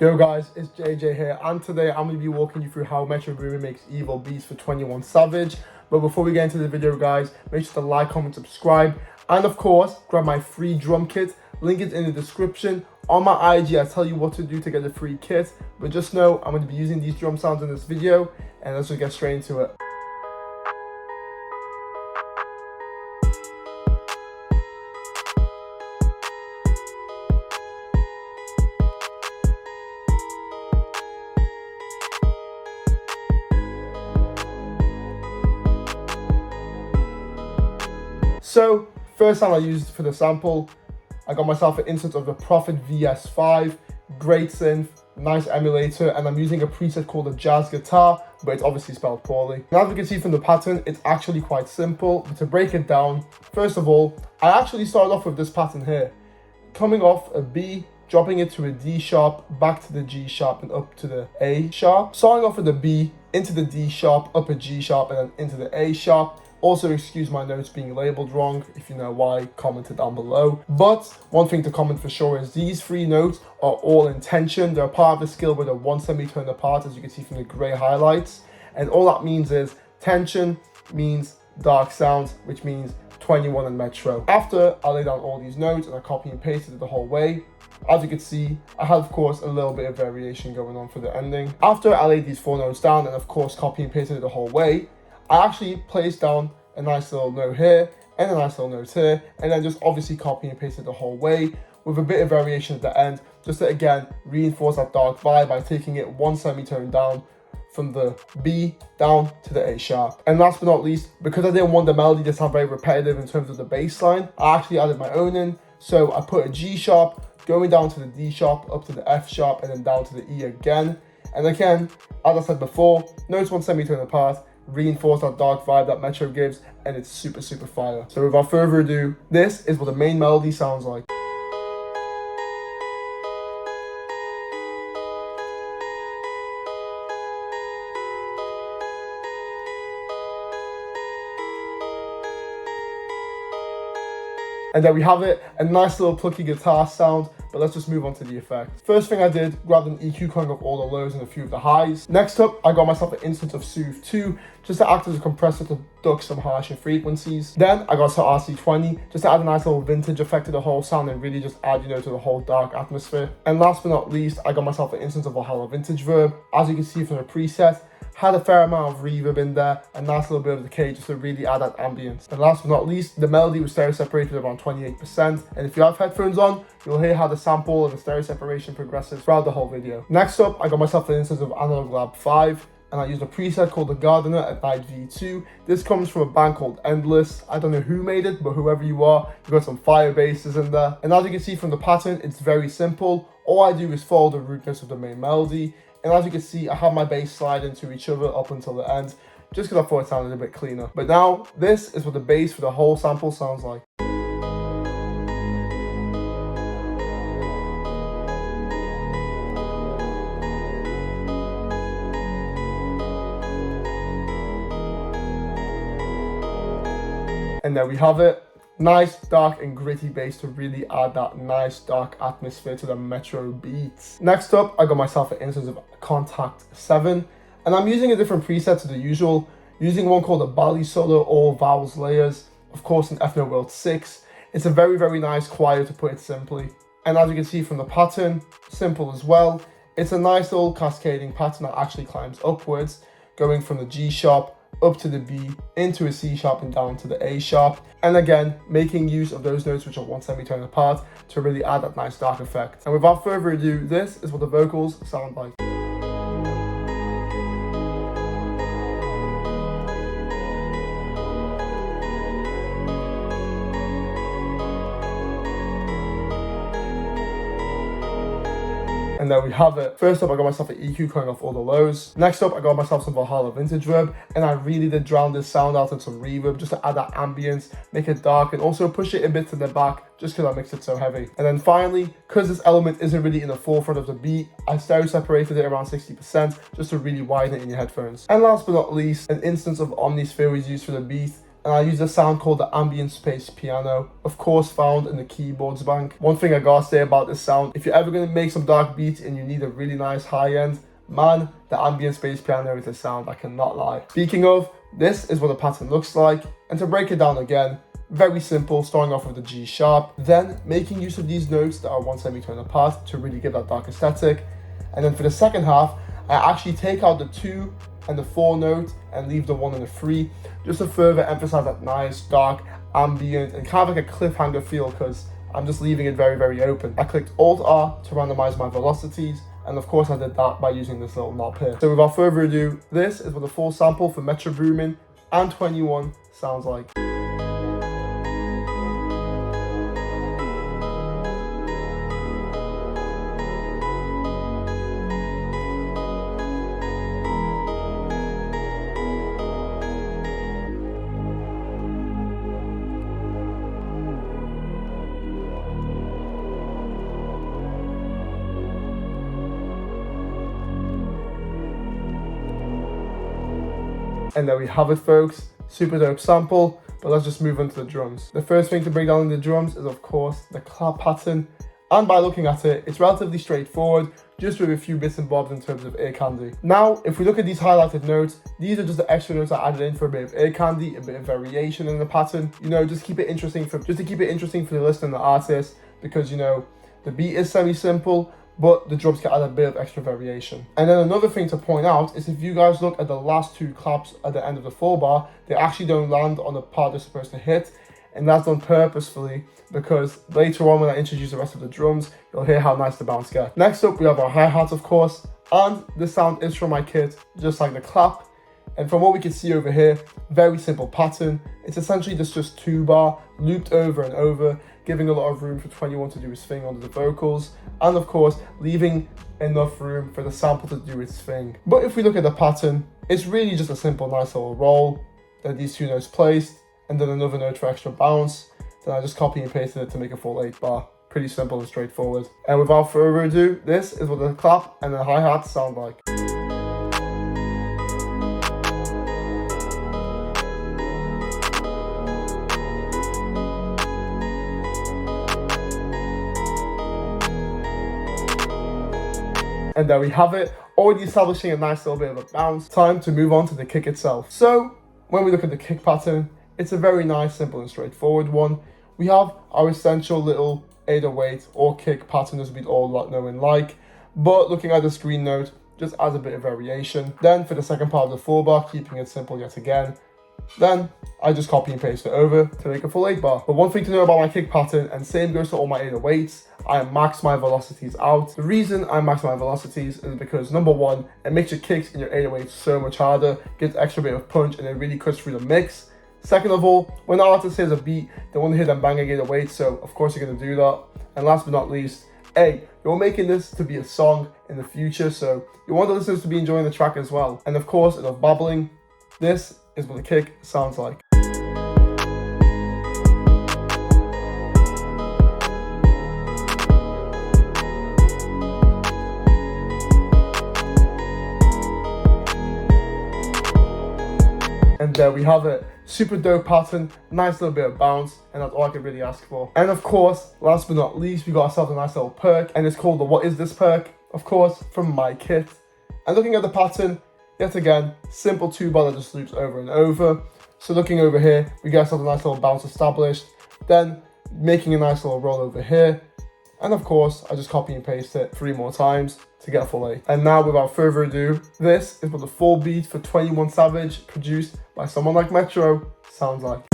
Yo guys, it's JJ here, and today I'm going to be walking you through how Metro Boomin makes evil beats for 21 Savage. But before we get into the video guys, make sure to like, comment, subscribe, and of course, grab my free drum kit. Link is in the description. On my IG, I tell you what to do to get the free kit, but just know I'm going to be using these drum sounds in this video, and let's just get straight into it. So, first time I used for the sample, I got myself an instance of the Prophet VS5, great synth, nice emulator, and I'm using a preset called a jazz guitar, but it's obviously spelled poorly. Now, as you can see from the pattern, it's actually quite simple, but to break it down, first of all, I actually started off with this pattern here, coming off a B, dropping it to a D sharp, back to the G sharp, and up to the A sharp. Starting off with a B, into the D sharp, up a G sharp, and then into the A sharp. Also, excuse my notes being labeled wrong. If you know why, comment it down below. But one thing to comment for sure is these three notes are all in tension. They're part of the scale where they're one semitone apart, as you can see from the gray highlights. And all that means is tension means dark sounds, which means 21 and Metro. After I lay down all these notes and I copy and pasted it the whole way, as you can see, I had of course a little bit of variation going on for the ending. After I laid these four notes down and of course copy and pasted it the whole way, I actually placed down a nice little note here and a nice little note here, and then just obviously copy and paste it the whole way with a bit of variation at the end, just to again reinforce that dark vibe by taking it one semitone down from the B down to the A sharp. And last but not least, because I didn't want the melody to sound very repetitive in terms of the bass line, I actually added my own in. So I put a G sharp going down to the D sharp, up to the F sharp, and then down to the E again. And again, as I said before, notes one semitone apart, reinforce that dark vibe that Metro gives, and it's super fire. So without further ado, this is what the main melody sounds like. And there we have it, a nice little plucky guitar sound, but let's just move on to the effects. First thing I did, grabbed an EQ cutting off all the lows and a few of the highs. Next up, I got myself an instance of Soothe 2, just to act as a compressor to duck some harsher frequencies. Then I got some RC20, just to add a nice little vintage effect to the whole sound and really just add, to the whole dark atmosphere. And last but not least, I got myself an instance of Valhalla Vintage Verb. As you can see from the preset, had a fair amount of reverb in there, a nice little bit of decay just to really add that ambience. And last but not least, the melody was stereo separated around 28%. And if you have headphones on, you'll hear how the sample and the stereo separation progresses throughout the whole video. Next up, I got myself an instance of Analog Lab 5, and I used a preset called The Gardener at Night V2. This comes from a band called Endless. I don't know who made it, but whoever you are, you've got some fire basses in there. And as you can see from the pattern, it's very simple. All I do is follow the root notes of the main melody. And as you can see, I have my bass slide into each other up until the end, just because I thought it sounded a bit cleaner. But now, this is what the bass for the whole sample sounds like. And there we have it. Nice, dark, and gritty bass to really add that nice, dark atmosphere to the Metro beats. Next up, I got myself an instance of Contact 7, and I'm using a different preset to the usual, using one called a Bali Solo, all vowels layers, of course in Ethno World 6. It's a very nice choir, to put it simply. And as you can see from the pattern, simple as well. It's a nice little cascading pattern that actually climbs upwards, going from the G sharp, up to the B, into a C sharp, and down to the A sharp. And again, making use of those notes which are one semitone apart to really add that nice dark effect. And without further ado, this is what the vocals sound like. And there we have it. First up, I got myself an EQ cutting off all the lows. Next up, I got myself some Valhalla Vintage Verb, and I really did drown this sound out in some reverb just to add that ambience, make it dark, and also push it a bit to the back just because I mixed it so heavy. And then finally, because this element isn't really in the forefront of the beat, I stereo separated it around 60% just to really widen it in your headphones. And last but not least, an instance of Omnisphere was used for the beat, and I use a sound called the ambient space piano, of course found in the keyboards bank. One thing I gotta say about this sound, if you're ever gonna make some dark beats and you need a really nice high end, man, the ambient space piano is a sound, I cannot lie. Speaking of, this is what the pattern looks like, and to break it down again, very simple, starting off with the G sharp, then making use of these notes that are one semitone apart to really give that dark aesthetic. And then for the second half, I actually take out the 2 and the 4 note and leave the 1 and the 3, just to further emphasize that nice, dark, ambient, and kind of like a cliffhanger feel, because I'm just leaving it very, very open. I clicked Alt-R to randomize my velocities, and of course I did that by using this little knob here. So without further ado, this is what the full sample for Metro Boomin and 21 sounds like. And there we have it, folks. Super dope sample, but let's just move on to the drums. The first thing to break down in the drums is of course the clap pattern, and by looking at it, it's relatively straightforward, just with a few bits and bobs in terms of ear candy. Now, if we look at these highlighted notes, these are just the extra notes I added in for a bit of ear candy, a bit of variation in the pattern. You know, just to keep it interesting for the listener and the artist, because you know, the beat is semi-simple, but the drums can add a bit of extra variation. And then another thing to point out is if you guys look at the last 2 claps at the end of the 4 bar, they actually don't land on the part they're supposed to hit, and that's done purposefully because later on when I introduce the rest of the drums, you'll hear how nice the bounce gets. Next up, we have our hi-hats, of course, and this sound is from my kit, just like the clap. And from what we can see over here, very simple pattern. It's essentially just 2 bar looped over and over, giving a lot of room for 21 to do his thing under the vocals, and of course leaving enough room for the sample to do its thing. But if we look at the pattern, it's really just a simple nice little roll, then these 2 notes placed, and then another note for extra bounce. Then I just copy and pasted it to make a full 8 bar. Pretty simple and straightforward. And without further ado, this is what the clap and the hi-hat sound like. And there we have it, already establishing a nice little bit of a bounce. Time to move on to the kick itself. So when we look at the kick pattern, it's a very nice, simple and straightforward one. We have our essential little 808 or kick pattern as we'd all know and like, but looking at the screen note just adds a bit of variation. Then for the second part of the 4 bar, keeping it simple yet again, then I just copy and paste it over to make a full 8 bar. But one thing to know about my kick pattern, and same goes to all my 808s, I max my velocities out. The reason I max my velocities is because number 1, it makes your kicks in your 808s so much harder, gives extra bit of punch, and it really cuts through the mix. Second of all, when the artist hears a beat, they want to hear them banging 808s, so of course you're going to do that. And last but not least, you're making this to be a song in the future, so you want the listeners to be enjoying the track as well. And of course, enough babbling, this is what the kick sounds like. And there we have it. Super dope pattern, nice little bit of bounce, and that's all I could really ask for. And of course, last but not least, we got ourselves a nice little perk, and it's called the What Is This perk, of course, from my kit. And looking at the pattern, yet again, simple 2 bar that just loops over and over. So looking over here, we get ourselves a nice little bounce established, then making a nice little roll over here. And of course, I just copy and paste it 3 more times to get a full 8. And now without further ado, this is what the full beat for 21 Savage, produced by someone like Metro, sounds like.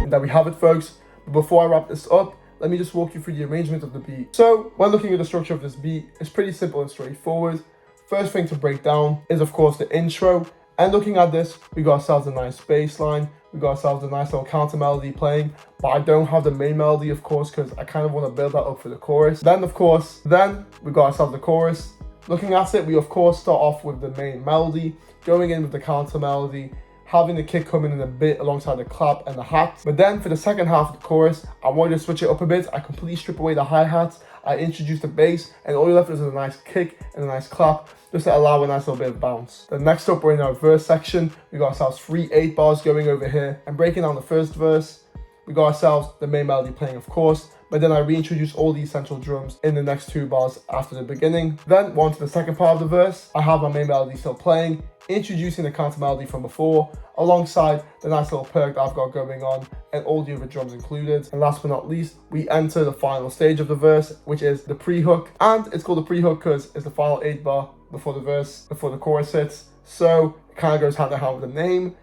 And there we have it, folks. But before I wrap this up, let me just walk you through the arrangement of the beat. So when looking at the structure of this beat, it's pretty simple and straightforward. First thing to break down is of course the intro. And looking at this, we got ourselves a nice bass line. We got ourselves a nice little counter melody playing, but I don't have the main melody, of course, because I kind of want to build that up for the chorus. Then we got ourselves the chorus. Looking at it, we of course start off with the main melody, going in with the counter melody, having the kick coming in a bit alongside the clap and the hat. But then for the second half of the chorus, I wanted to switch it up a bit. I completely strip away the hi-hats, I introduced the bass, and all you left is a nice kick and a nice clap, just to allow a nice little bit of bounce. Then next up, we're in our verse section. We got ourselves 3 8 bars going over here, and breaking down the first verse, we got ourselves the main melody playing, of course, but then I reintroduced all the essential drums in the next 2 bars after the beginning. Then on to the second part of the verse, I have my main melody still playing, introducing the counter melody from before, alongside the nice little perk that I've got going on, and all the other drums included. And last but not least, we enter the final stage of the verse, which is the pre-hook. And it's called the pre-hook because it's the final 8 bar before the verse, before the chorus hits. So it kind of goes hand in hand with the name.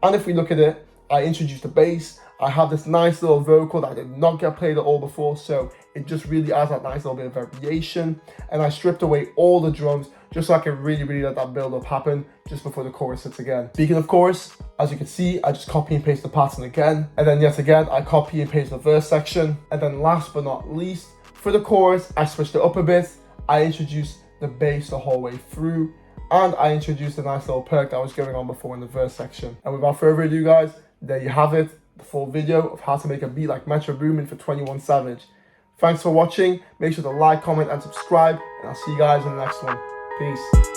And if we look at it, I introduced the bass. I have this nice little vocal that I did not get played at all before, so it just really adds that nice little bit of variation. And I stripped away all the drums just so I can really let that build up happen just before the chorus hits again. Speaking of chorus, as you can see, I just copy and paste the pattern again. And then yet again, I copy and paste the verse section. And then last but not least, for the chorus, I switched it up a bit. I introduced the bass the whole way through. And I introduced a nice little perk that was going on before in the verse section. And without further ado, guys, there you have it. The full video of how to make a beat like Metro Boomin for 21 Savage. Thanks for watching. Make sure to like, comment, and subscribe. And I'll see you guys in the next one. Peace.